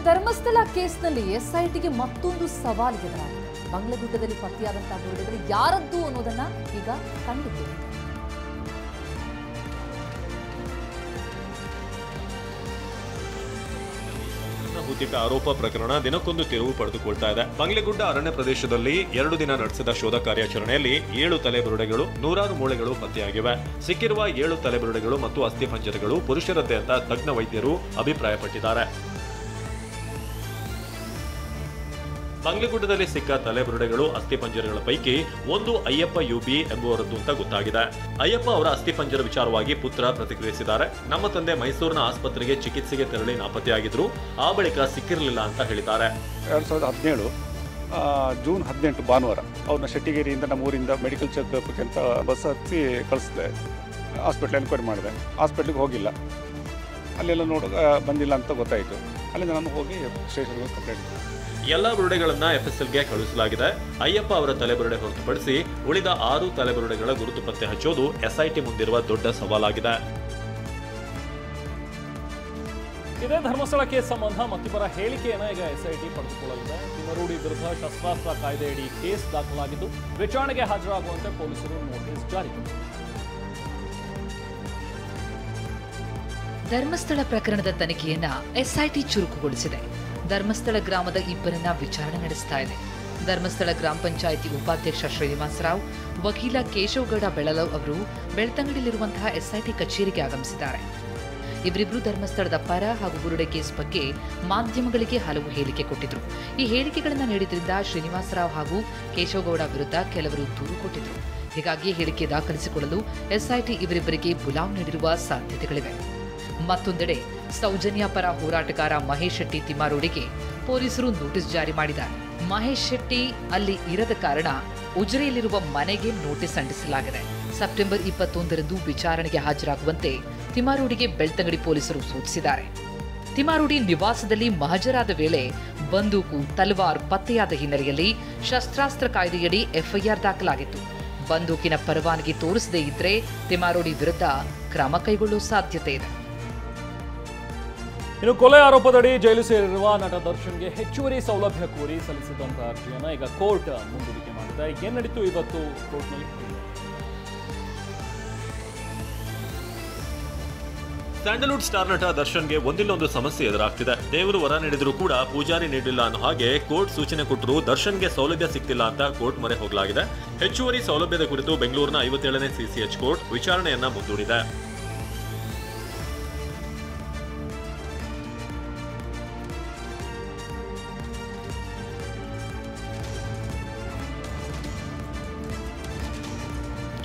ಧರ್ಮಸ್ಥಳ ಕೇಸ್ನಲ್ಲಿ ಎಸ್ಐಟಿಗೆ ಮತ್ತೊಂದು ಸವಾಲು ಎದುರಾಗಿದೆ. ಮಂಗಳಗುಡ್ಡದಲ್ಲಿ ಪತ್ತೆಯಾದಂತಹ ಬುರುಡೆಗಳು ಯಾರದ್ದು ಅನ್ನೋದನ್ನ ಈಗ ಕಂಡುಹಿಡಿದಿದೆ. ಹೂತಿಕ ಆರೋಪ ಪ್ರಕರಣ ದಿನಕ್ಕೊಂದು ತಿರುವು ಪಡೆದುಕೊಳ್ತಾ ಇದೆ. ಮಂಗಳಗುಡ್ಡ ಅರಣ್ಯ ಪ್ರದೇಶದಲ್ಲಿ 2 ದಿನ ನಡೆಸಿದ ಶೋಧ ಕಾರ್ಯಾಚರಣೆಯಲ್ಲಿ 7 ತಲೆಬುರುಡೆಗಳು, 100 ಮೂಳೆಗಳು ಪತ್ತೆಯಾಗಿವೆ. ಸಿಕ್ಕಿರುವ 7 ತಲೆಬುರುಡೆಗಳು ಮತ್ತು ಅಸ್ಥಿಪಂಜರಗಳು ಪುರುಷರದ್ದೇ ಅಂತ ತಜ್ಞ ವೈದ್ಯರು ಅಭಿಪ್ರಾಯಪಟ್ಟಿದ್ದಾರೆ. ಮಂಗಳಗುಡ್ಡದಲ್ಲಿ ಸಿಕ್ಕ ತಲೆಬುರುಡೆಗಳು, ಅಸ್ಥಿಪಂಜರಗಳ ಪೈಕಿ ಒಂದು ಅಯ್ಯಪ್ಪ ಯುಬಿ ಎಂಬುವರದ್ದು ಅಂತ ಗೊತ್ತಾಗಿದೆ. ಅಯ್ಯಪ್ಪ ಅವರ ಅಸ್ಥಿಪಂಜರ ವಿಚಾರವಾಗಿ ಪುತ್ರ ಪ್ರತಿಕ್ರಿಯಿಸಿದ್ದಾರೆ. ನಮ್ಮ ತಂದೆ ಮೈಸೂರಿನ ಆಸ್ಪತ್ರೆಗೆ ಚಿಕಿತ್ಸೆಗೆ ತೆರಳಿ ನಾಪತ್ತೆಯಾಗಿದ್ರು, ಆ ಬಳಿಕ ಸಿಕ್ಕಿರಲಿಲ್ಲ ಅಂತ ಹೇಳಿದ್ದಾರೆ. 2017 ಜೂನ್ 18 ಭಾನುವಾರ ಅವ್ರನ್ನ ಶೆಟ್ಟಿಗೇರಿಯಿಂದ ನಮ್ಮ ಊರಿಂದ ಮೆಡಿಕಲ್ ಚೆಕಪ್ಗೆ ಅಂತ ಬಸ್ ಹತ್ತಿ ಕಳಿಸಿದೆ. ಹಾಸ್ಪಿಟ್ಲ್ ಎನ್ಕ್ವೈರಿ ಮಾಡಿದೆ. ಹಾಸ್ಪಿಟ್ಲಿಗೆ ಹೋಗಿಲ್ಲ. ಅಲ್ಲೆಲ್ಲ ಬಂದಿಲ್ಲ ಅಂತ ಗೊತ್ತಾಯಿತು. ಅಲ್ಲಿಂದ ನಾನು ಹೋಗಿ ಸ್ಟೇಷನ್ಗೆ ಕಂಪ್ಲೇಂಟ್ ಮಾಡಿದೆ. ಎಲ್ಲ ಬುರುಡೆಗಳನ್ನ ಎಫ್ಎಸ್ಎಲ್ಗೆ ಕಳುಹಿಸಲಾಗಿದೆ. ಅಯ್ಯಪ್ಪ ಅವರ ತಲೆಬುರುಡೆ ಹೊರತುಪಡಿಸಿ ಉಳಿದ 6 ತಲೆಬುರುಡೆಗಳ ಗುರುತು ಪತ್ತೆ ಹಚ್ಚೋದು ಎಸ್ಐಟಿ ಮುಂದಿರುವ ದೊಡ್ಡ ಸವಾಲಾಗಿದೆ. ಇದೇ ಧರ್ಮಸ್ಥಳ ಕೇಸ್ ಸಂಬಂಧ ಮತ್ತಿಬ್ಬರ ಹೇಳಿಕೆಯನ್ನು ಈಗ ಎಸ್ಐಟಿ ಪಡೆದುಕೊಳ್ಳಲಿದೆ. ತಿಮರೂಡಿ ವಿರುದ್ಧ ಶಸ್ತ್ರಾಸ್ತ್ರ ಕಾಯ್ದೆಯಡಿ ಕೇಸ್ ದಾಖಲಾಗಿದ್ದು ವಿಚಾರಣೆಗೆ ಹಾಜರಾಗುವಂತೆ ಪೊಲೀಸರು ನೋಟಿಸ್ ಜಾರಿ ಮಾಡಿದ್ದಾರೆ. ಧರ್ಮಸ್ಥಳ ಪ್ರಕರಣದ ತನಿಖೆಯನ್ನ ಎಸ್ಐಟಿ ಚುರುಕುಗೊಳಿಸಿದೆ. ಧರ್ಮಸ್ಥಳ ಗ್ರಾಮದ ಇಬ್ಬರನ್ನ ವಿಚಾರಣೆ ನಡೆಸ್ತಾ ಇದೆ. ಧರ್ಮಸ್ಥಳ ಗ್ರಾಮ ಪಂಚಾಯಿತಿ ಉಪಾಧ್ಯಕ್ಷ ಶ್ರೀನಿವಾಸರಾವ್, ವಕೀಲ ಕೇಶವಗೌಡ ಬೆಳಲವ್ ಅವರು ಬೆಳ್ತಂಗಡಿಯಲ್ಲಿರುವಂತಹ ಎಸ್ಐಟಿ ಕಚೇರಿಗೆ ಆಗಮಿಸಿದ್ದಾರೆ. ಇವರಿಬ್ಬರು ಧರ್ಮಸ್ಥಳದ ಪರ ಹಾಗೂ ಬುರುಡೆ ಕೇಸ್ ಬಗ್ಗೆ ಮಾಧ್ಯಮಗಳಿಗೆ ಹಲವು ಹೇಳಿಕೆ ಕೊಟ್ಟಿದ್ರು. ಈ ಹೇಳಿಕೆಗಳನ್ನು ನೀಡಿದ್ರಿಂದ ಶ್ರೀನಿವಾಸರಾವ್ ಹಾಗೂ ಕೇಶವಗೌಡ ವಿರುದ್ಧ ಕೆಲವರು ದೂರು ಕೊಟ್ಟಿದ್ರು. ಹೀಗಾಗಿ ಹೇಳಿಕೆ ದಾಖಲಿಸಿಕೊಳ್ಳಲು ಎಸ್ಐಟಿ ಇವರಿಬ್ಬರಿಗೆ ಬುಲಾವ್ ನೀಡಿರುವ ಸಾಧ್ಯತೆಗಳಿವೆ. ಮತ್ತೊಂದೆಡೆ ಸೌಜನ್ಯ ಪರ ಹೋರಾಟಗಾರ ಮಹೇಶ್ ಶೆಟ್ಟಿ ತಿಮ್ಮಾರೋಡಿಗೆ ಪೊಲೀಸರು ನೋಟಿಸ್ ಜಾರಿ ಮಾಡಿದ್ದಾರೆ. ಮಹೇಶ್ ಶೆಟ್ಟಿ ಅಲ್ಲಿ ಇರದ ಕಾರಣ ಉಜಿರೆಯಲ್ಲಿರುವ ಮನೆಗೆ ನೋಟಿಸ್ ಅಂಟಿಸಲಾಗಿದೆ. ಸೆಪ್ಟೆಂಬರ್ 21ರಂದು ವಿಚಾರಣೆಗೆ ಹಾಜರಾಗುವಂತೆ ತಿಮ್ಮಾರೋಡಿಗೆ ಬೆಳ್ತಂಗಡಿ ಪೊಲೀಸರು ಸೂಚಿಸಿದ್ದಾರೆ. ತಿಮ್ಮಾರೋಡಿ ನಿವಾಸದಲ್ಲಿ ಮಹಜರಾದ ವೇಳೆ ಬಂದೂಕು, ತಲವಾರ್ ಪತ್ತೆಯಾದ ಹಿನ್ನೆಲೆಯಲ್ಲಿ ಶಸ್ತ್ರಾಸ್ತ್ರ ಕಾಯ್ದೆಯಡಿ ಎಫ್ಐಆರ್ ದಾಖಲಾಗಿತ್ತು. ಬಂದೂಕಿನ ಪರವಾನಗಿ ತೋರಿಸದೇ ಇದ್ರೆ ತಿಮ್ಮಾರೋಡಿ ವಿರುದ್ಧ ಕ್ರಮ ಕೈಗೊಳ್ಳುವ ಸಾಧ್ಯತೆ ಇದೆ. ಇನ್ನು ಕೊಲೆ ಆರೋಪದಡಿ ಜೈಲು ಸೇರಿರುವ ನಟ ದರ್ಶನ್ಗೆ ಹೆಚ್ಚುವರಿ ಸೌಲಭ್ಯ ಕೋರಿ ಸಲ್ಲಿಸಿದಂತಹ ಅರ್ಜಿಯನ್ನು ಈಗ ಕೋರ್ಟ್ ಮುಂದೂಡಿಕೆ ಮಾಡಿದೆ. ಏನ್ ನಡೀತು ಇವತ್ತು ಕೋರ್ಟ್ನಲ್ಲಿ? ಸ್ಯಾಂಡಲ್ವುಡ್ ಸ್ಟಾರ್ ನಟ ದರ್ಶನ್ಗೆ ಒಂದಿಲ್ಲೊಂದು ಸಮಸ್ಯೆ ಎದುರಾಗ್ತಿದೆ. ದೇವರು ವರ ನೀಡಿದ್ರು ಕೂಡ ಪೂಜಾರಿ ನೀಡಿಲ್ಲ ಅನ್ನೋ ಹಾಗೆ ಕೋರ್ಟ್ ಸೂಚನೆ ಕೊಟ್ಟರು ದರ್ಶನ್ಗೆ ಸೌಲಭ್ಯ ಸಿಗ್ತಿಲ್ಲ ಅಂತ ಕೋರ್ಟ್ ಮೊರೆ ಹೋಗಲಾಗಿದೆ. ಹೆಚ್ಚುವರಿ ಸೌಲಭ್ಯದ ಕುರಿತು ಬೆಂಗಳೂರಿನ 57ನೇ ಸಿಸಿಎಚ್ ಕೋರ್ಟ್ ವಿಚಾರಣೆಯನ್ನ ಮುಂದೂಡಿದೆ.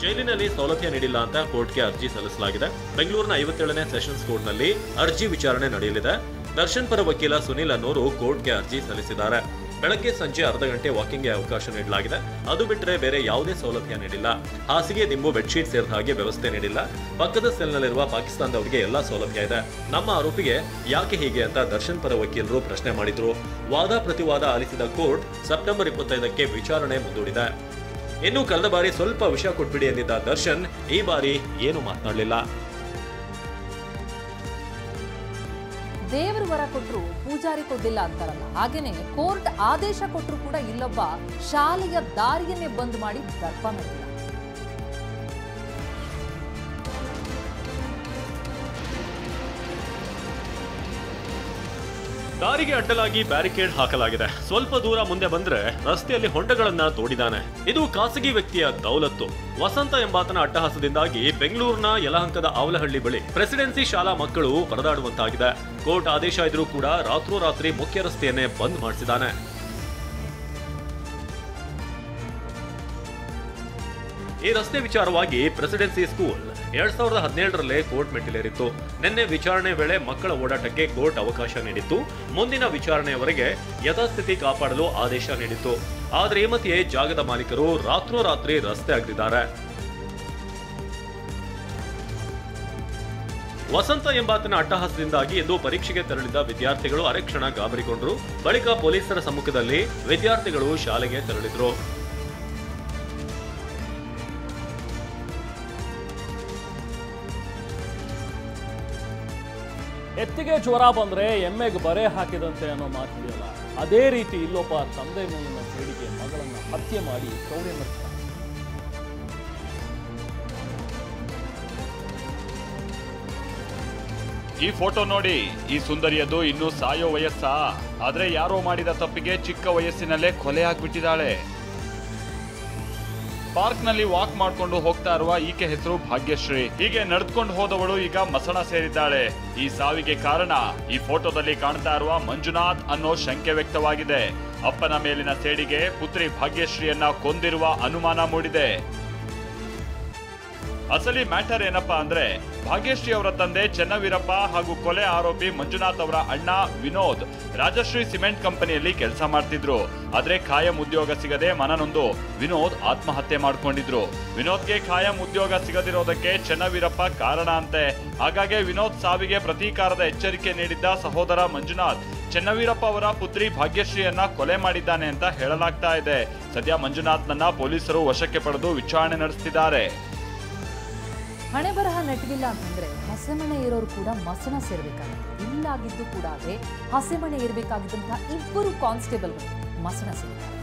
ಜೈಲಿನಲ್ಲಿ ಸೌಲಭ್ಯ ನೀಡಿಲ್ಲ ಅಂತ ಕೋರ್ಟ್ಗೆ ಅರ್ಜಿ ಸಲ್ಲಿಸಲಾಗಿದೆ. ಬೆಂಗಳೂರಿನ 57ನೇ ಸೆಷನ್ಸ್ ಕೋರ್ಟ್ನಲ್ಲಿ ಅರ್ಜಿ ವಿಚಾರಣೆ ನಡೆಯಲಿದೆ. ದರ್ಶನ್ ಪರ ವಕೀಲ ಸುನಿಲ್ ಅನ್ನೋರು ಕೋರ್ಟ್ಗೆ ಅರ್ಜಿ ಸಲ್ಲಿಸಿದ್ದಾರೆ. ಬೆಳಗ್ಗೆ ಸಂಜೆ ಅರ್ಧ ಗಂಟೆ ವಾಕಿಂಗ್ಗೆ ಅವಕಾಶ ನೀಡಲಾಗಿದೆ. ಅದು ಬಿಟ್ಟರೆ ಬೇರೆ ಯಾವುದೇ ಸೌಲಭ್ಯ ನೀಡಿಲ್ಲ. ಹಾಸಿಗೆ, ದಿಂಬು, ಬೆಡ್ಶೀಟ್ ಸೇರಿದ ಹಾಗೆ ವ್ಯವಸ್ಥೆ ನೀಡಿಲ್ಲ. ಪಕ್ಕದ ಸೆಲ್ನಲ್ಲಿರುವ ಪಾಕಿಸ್ತಾನದವರಿಗೆ ಎಲ್ಲಾ ಸೌಲಭ್ಯ ಇದೆ. ನಮ್ಮ ಆರೋಪಿಗೆ ಯಾಕೆ ಹೀಗೆ ಅಂತ ದರ್ಶನ್ ಪರ ವಕೀಲರು ಪ್ರಶ್ನೆ ಮಾಡಿದ್ರು. ವಾದ ಪ್ರತಿವಾದ ಆಲಿಸಿದ ಕೋರ್ಟ್ ಸೆಪ್ಟೆಂಬರ್ 25ಕ್ಕೆ ವಿಚಾರಣೆ ಮುಂದೂಡಿದೆ. ಇನ್ನು ಕಳೆದ ಬಾರಿ ಸ್ವಲ್ಪ ವಿಷಯ ಕೊಟ್ಬಿಡಿ ಎಂದಿದ್ದ ದರ್ಶನ್ ಈ ಬಾರಿ ಏನು ಮಾತನಾಡಲಿಲ್ಲ. ದೇವರು ವರ ಕೊಟ್ಟರು ಪೂಜಾರಿ ಕೊಡ್ಲಿಲ್ಲ ಅಂತಾರಲ್ಲ, ಹಾಗೇನೆ ಕೋರ್ಟ್ ಆದೇಶ ಕೊಟ್ಟರು ಕೂಡ ಇಲ್ಲೊಬ್ಬ ಶಾಲೆಯ ದಾರಿಯನ್ನೇ ಬಂದ್ ಮಾಡಿ ದರ್ಪ ಮಾಡಿಲ್ಲ. ದಾರಿಗೆ ಅಡ್ಡಲಾಗಿ ಬ್ಯಾರಿಕೇಡ್ ಹಾಕಲಾಗಿದೆ. ಸ್ವಲ್ಪ ದೂರ ಮುಂದೆ ಬಂದ್ರೆ ರಸ್ತೆಯಲ್ಲಿ ಹೊಂಡಗಳನ್ನ ತೋಡಿದಾನೆ. ಇದು ಖಾಸಗಿ ವ್ಯಕ್ತಿಯ ದೌಲತ್ತು. ವಸಂತ ಎಂಬಾತನ ಅಟ್ಟಹಾಸದಿಂದಾಗಿ ಬೆಂಗಳೂರಿನ ಯಲಹಂಕದ ಆವಲಹಳ್ಳಿ ಬಳಿ ಪ್ರೆಸಿಡೆನ್ಸಿ ಶಾಲಾ ಮಕ್ಕಳು ಪರದಾಡುವಂತಾಗಿದೆ. ಕೋರ್ಟ್ ಆದೇಶ ಇದ್ರೂ ಕೂಡ ರಾತ್ರೋರಾತ್ರಿ ಮುಖ್ಯ ರಸ್ತೆಯನ್ನೇ ಬಂದ್ ಮಾಡಿಸಿದಾನೆ. ಈ ರಸ್ತೆ ವಿಚಾರವಾಗಿ ಪ್ರೆಸಿಡೆನ್ಸಿ ಸ್ಕೂಲ್ 2017ರಲ್ಲೇ ಕೋರ್ಟ್ ಮೆಟ್ಟಿಲೇರಿತ್ತು. ನಿನ್ನೆ ವಿಚಾರಣೆ ವೇಳೆ ಮಕ್ಕಳ ಓಡಾಟಕ್ಕೆ ಕೋರ್ಟ್ ಅವಕಾಶ ನೀಡಿತ್ತು. ಮುಂದಿನ ವಿಚಾರಣೆಯವರೆಗೆ ಯಥಾಸ್ಥಿತಿ ಕಾಪಾಡಲು ಆದೇಶ ನೀಡಿತ್ತು. ಆದರೆ ಈ ಮಧ್ಯೆ ಜಾಗದ ಮಾಲೀಕರು ರಾತ್ರೋರಾತ್ರಿ ರಸ್ತೆ ಅಗೆದಿದ್ದಾರೆ. ವಸಂತ ಎಂಬಾತನ ಅಟ್ಟಹಾಸದಿಂದಾಗಿ ಇಂದು ಪರೀಕ್ಷೆಗೆ ತೆರಳಿದ್ದ ವಿದ್ಯಾರ್ಥಿಗಳು ಅರೆಕ್ಷಣ ಗಾಬರಿಗೊಂಡರು. ಬಳಿಕ ಪೊಲೀಸರ ಸಮ್ಮುಖದಲ್ಲಿ ವಿದ್ಯಾರ್ಥಿಗಳು ಶಾಲೆಗೆ ತೆರಳಿದ್ರು. ಎತ್ತಿಗೆ ಜ್ವರ ಬಂದ್ರೆ ಎಮ್ಮೆಗೆ ಬರೆ ಹಾಕಿದಂತೆ ಅನ್ನೋ ಮಾತಿದೆಯಲ್ಲ, ಅದೇ ರೀತಿ ಇಲ್ಲೊಬ್ಬ ತಂದೆ ಮೇಲಿನ ಸೇಡಿಗೆ ಮಗಳನ್ನ ಹತ್ಯೆ ಮಾಡಿ ಕ್ರೌರ್ಯ ನಡೆಸಿದ. ಈ ಫೋಟೋ ನೋಡಿ, ಈ ಸುಂದರಿಯದು ಇನ್ನೂ ಸಾಯೋ ವಯಸ್ಸಾ? ಆದ್ರೆ ಯಾರೋ ಮಾಡಿದ ತಪ್ಪಿಗೆ ಚಿಕ್ಕ ವಯಸ್ಸಿನಲ್ಲೇ ಕೊಲೆ ಆಗ್ಬಿಟ್ಟಿದ್ದಾಳೆ. ಪಾರ್ಕ್ ನಲ್ಲಿ ವಾಕ್ ಮಾಡ್ಕೊಂಡು ಹೋಗ್ತಾ ಇರುವ ಈಕೆ ಹೆಸರು ಭಾಗ್ಯಶ್ರೀ. ಹೀಗೆ ನಡೆದುಕೊಂಡು ಹೋದವಳು ಈಗ ಮಸಣ ಸೇರಿದ್ದಾಳೆ. ಈ ಸಾವಿಗೆ ಕಾರಣ ಈ ಫೋಟೋದಲ್ಲಿ ಕಾಣ್ತಾ ಇರುವ ಮಂಜುನಾಥ್ ಅನ್ನೋ ಶಂಕೆ ವ್ಯಕ್ತವಾಗಿದೆ. ಅಪ್ಪನ ಮೇಲಿನ ಸೇಡಿಗೆ ಪುತ್ರಿ ಭಾಗ್ಯಶ್ರೀಯನ್ನ ಕೊಂದಿರುವ ಅನುಮಾನ ಮೂಡಿದೆ. ಅಸಲಿ ಮ್ಯಾಟರ್ ಏನಪ್ಪಾ ಅಂದ್ರೆ, ಭಾಗ್ಯಶ್ರೀ ಅವರ ತಂದೆ ಚೆನ್ನವೀರಪ್ಪ ಹಾಗೂ ಕೊಲೆ ಆರೋಪಿ ಮಂಜುನಾಥ್ ಅವರ ಅಣ್ಣ ವಿನೋದ್ ರಾಜಶ್ರೀ ಸಿಮೆಂಟ್ ಕಂಪನಿಯಲ್ಲಿ ಕೆಲಸ ಮಾಡ್ತಿದ್ರು. ಆದ್ರೆ ಖಾಯಂ ಉದ್ಯೋಗ ಸಿಗದೆ ಮನನೊಂದು ವಿನೋದ್ ಆತ್ಮಹತ್ಯೆ ಮಾಡ್ಕೊಂಡಿದ್ರು. ವಿನೋದ್ಗೆ ಖಾಯಂ ಉದ್ಯೋಗ ಸಿಗದಿರೋದಕ್ಕೆ ಚೆನ್ನವೀರಪ್ಪ ಕಾರಣ ಅಂತೆ. ಹಾಗಾಗಿ ವಿನೋದ್ ಸಾವಿಗೆ ಪ್ರತೀಕಾರದ ಎಚ್ಚರಿಕೆ ನೀಡಿದ್ದ ಸಹೋದರ ಮಂಜುನಾಥ್ ಚೆನ್ನವೀರಪ್ಪ ಅವರ ಪುತ್ರಿ ಭಾಗ್ಯಶ್ರೀಯನ್ನ ಕೊಲೆ ಮಾಡಿದ್ದಾನೆ ಅಂತ ಹೇಳಲಾಗ್ತಾ ಇದೆ. ಸದ್ಯ ಮಂಜುನಾಥ್ನನ್ನ ಪೊಲೀಸರು ವಶಕ್ಕೆ ಪಡೆದು ವಿಚಾರಣೆ ನಡೆಸುತ್ತಿದ್ದಾರೆ. ಹಣೆ ಬರಹ ನೆಟ್ಟಗಿಲ್ಲ ಅಂತಂದ್ರೆ ಹಸೆಮಣೆ ಇರೋರು ಕೂಡ ಮಸಣ ಸೇರ್ಬೇಕಾಗುತ್ತೆ. ಇಲ್ಲಾಗಿದ್ದು ಕೂಡ ಅದೇ ಹಸೆಮಣೆ ಇರಬೇಕಾಗಿದ್ದಂತಹ ಇಬ್ಬರು ಕಾನ್ಸ್ಟೇಬಲ್ಗಳು ಮಸಣ ಸೇರಿದ್ದಾರೆ.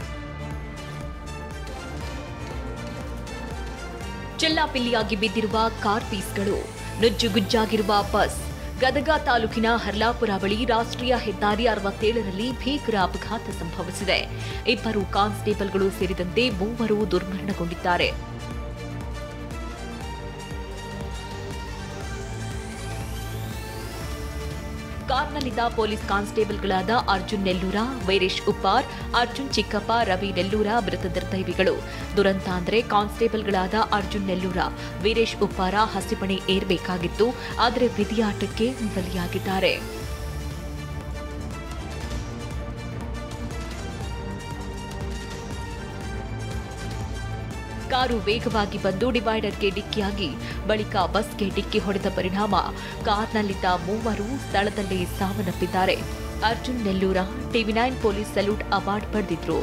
ಚೆಲ್ಲಾಪಿಲ್ಲಿಯಾಗಿ ಬಿದ್ದಿರುವ ಕಾರ್ ಪೀಸ್ಗಳು, ನುಜ್ಜುಗುಜ್ಜಾಗಿರುವ ಬಸ್. ಗದಗ ತಾಲೂಕಿನ ಹರ್ಲಾಪುರ ಬಳಿ ರಾಷ್ಟ್ರೀಯ ಹೆದ್ದಾರಿ 67ರಲ್ಲಿ ಭೀಕರ ಅಪಘಾತ ಸಂಭವಿಸಿದೆ. ಇಬ್ಬರು ಕಾನ್ಸ್ಟೇಬಲ್ಗಳು ಸೇರಿದಂತೆ 3 ದುರ್ಮರಣಗೊಂಡಿದ್ದಾರೆ. ಕಾರ್ನಲ್ಲಿದ್ದ ಪೊಲೀಸ್ ಕಾನ್ಸ್ಟೇಬಲ್ಗಳಾದ ಅರ್ಜುನ್ ನೆಲ್ಲೂರ, ವೈರೇಶ್ ಉಪ್ಪಾರ್, ಅರ್ಜುನ್ ಚಿಕ್ಕಪ್ಪ, ರವಿ ನೆಲ್ಲೂರ ಮೃತ ನಿರ್ದೈವಿಗಳು. ದುರಂತ ಅಂದ್ರೆ ಕಾನ್ಸ್ಟೇಬಲ್ಗಳಾದ ಅರ್ಜುನ್ ನೆಲ್ಲೂರ, ವೀರೇಶ್ ಉಪ್ಪಾರ ಹಸಿಮಣೆ ಏರ್ಬೇಕಾಗಿತ್ತು, ಆದರೆ ವಿಧಿಯಾಟಕ್ಕೆ ಬಲಿಯಾಗಿದ್ದಾರೆ. ಕಾರು ವೇಗವಾಗಿ ಬಂದು ಡಿವೈಡರ್ಗೆ ಡಿಕ್ಕಿಯಾಗಿ ಬಳಿಕ ಬಸ್ಗೆ ಡಿಕ್ಕಿ ಹೊಡೆದ ಪರಿಣಾಮ ಕಾರ್ನಲ್ಲಿದ್ದ 3 ಸ್ಥಳದಲ್ಲೇ ಸಾವನ್ನಪ್ಪಿದ್ದಾರೆ. ಅರ್ಜುನ್ ನೆಲ್ಲೂರ ಟಿವಿ9 ಪೊಲೀಸ್ ಸಲ್ಯೂಟ್ ಅವಾರ್ಡ್ ಪಡೆದಿದ್ರು.